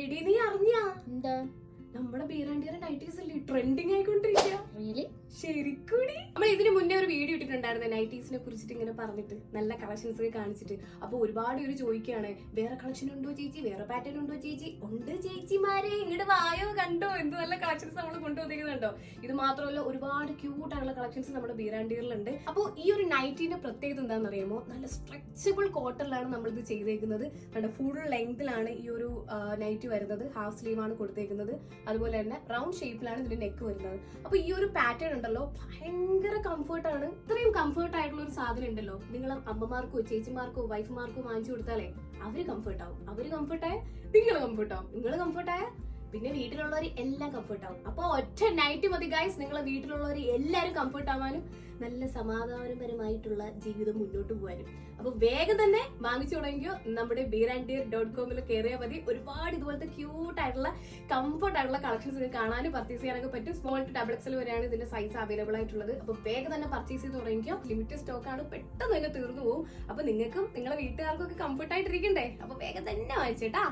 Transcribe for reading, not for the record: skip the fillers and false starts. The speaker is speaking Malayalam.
എടി നീ അറിഞ്ഞാ എന്താ നമ്മുടെ ബീറാണ്ടിയുടെ നൈറ്റീസ് അല്ലേ ട്രെൻഡിങ് ആയിക്കൊണ്ടിരിക്കുക. ശരിക്കൂടി നമ്മൾ ഇതിന് മുന്നേ ഒരു വീഡിയോ ഇട്ടിട്ടുണ്ടായിരുന്നു നൈറ്റീസിനെ കുറിച്ചിട്ട് ഇങ്ങനെ പറഞ്ഞിട്ട് നല്ല കളക്ഷൻസ് ഒക്കെ കാണിച്ചിട്ട്. അപ്പൊ ഒരുപാട് പേര് ചോദിക്കുകയാണ് വേറെ കളക്ഷൻ ഉണ്ടോ ചേച്ചി, വേറെ പാറ്റേൺ ഉണ്ടോ ചേച്ചി. ഉണ്ട് ചേച്ചിമാരെ, ഇങ്ങോട്ട് വായോ, കണ്ടോ എന്ത് നല്ല കളക്ഷൻസ് നമ്മൾ കൊണ്ടുവന്നിരിക്കുന്നുണ്ടോ. ഇത് മാത്രമല്ല ഒരുപാട് ക്യൂട്ട് ആയിട്ടുള്ള കളക്ഷൻസ് നമ്മുടെ ബീറാണ്ടികളിലുണ്ട്. അപ്പോൾ ഈ ഒരു നൈറ്റീന്റെ പ്രത്യേകത എന്താണെന്ന് അറിയുമോ, നല്ല സ്ട്രെച്ചബിൾ കോട്ടണിലാണ് നമ്മൾ ഇത് ചെയ്തേക്കുന്നത്. ഫുൾ ലെങ്തിലാണ് ഈ ഒരു നൈറ്റി വരുന്നത്. ഹാഫ് സ്ലീവ് ആണ് കൊടുത്തേക്കുന്നത്. അതുപോലെ തന്നെ റൗണ്ട് ഷേപ്പിലാണ് ഇതിന്റെ നെക്ക് വരുന്നത്. അപ്പൊ ഈ ഒരു പാറ്റേൺ ഉണ്ടല്ലോ ഭയങ്കര കംഫർട്ടാണ്. ഇത്രയും കംഫർട്ട് ആയിട്ടുള്ള ഒരു സാധനം ഉണ്ടല്ലോ നിങ്ങൾ അമ്മമാർക്കോ ചേച്ചിമാർക്കോ വൈഫുമാർക്കോ വാങ്ങിച്ചു കൊടുത്താലേ അവര് കംഫർട്ടാവും. അവര് കംഫർട്ടായ നിങ്ങൾ കംഫർട്ടാവും. നിങ്ങൾ കംഫർട്ടായ പിന്നെ വീട്ടിലുള്ളവർ എല്ലാം കംഫർട്ട് ആവും. അപ്പൊ ഒറ്റ നൈറ്റ് മതി ഗൈസ്, നിങ്ങളെ വീട്ടിലുള്ളവർ എല്ലാവരും കംഫർട്ട് ആവാനും നല്ല സമാധാനപരമായിട്ടുള്ള ജീവിതം മുന്നോട്ട് പോകാനും. അപ്പൊ വേഗം തന്നെ വാങ്ങിച്ചു തുടങ്ങിയോ നമ്മുടെ beerandeer.com കയറിയാൽ മതി. ഒരുപാട് ഇതുപോലത്തെ ക്യൂട്ട് ആയിട്ടുള്ള കംഫർട്ട് ആയിട്ടുള്ള കളക്ഷൻസ് കാണാനും പർച്ചേസ് ചെയ്യാനൊക്കെ പറ്റും. സ്മോൾ ടു XXL വരെയാണ് ഇതിന്റെ സൈസ് അവൈലബിൾ ആയിട്ടുള്ളത്. അപ്പൊ വേഗം തന്നെ പർച്ചേസ് ചെയ്ത് തുടങ്ങിയോ. ലിമിറ്റഡ് സ്റ്റോക്ക് ആണ്, പെട്ടെന്ന് തന്നെ തീർന്നു പോകും. അപ്പൊ നിങ്ങൾക്കും നിങ്ങളെ വീട്ടുകാർക്കും ഒക്കെ കംഫർട്ട് ആയിട്ടിരിക്കണ്ടേ. അപ്പൊ വേഗം തന്നെ വാങ്ങിച്ചേട്ടാ.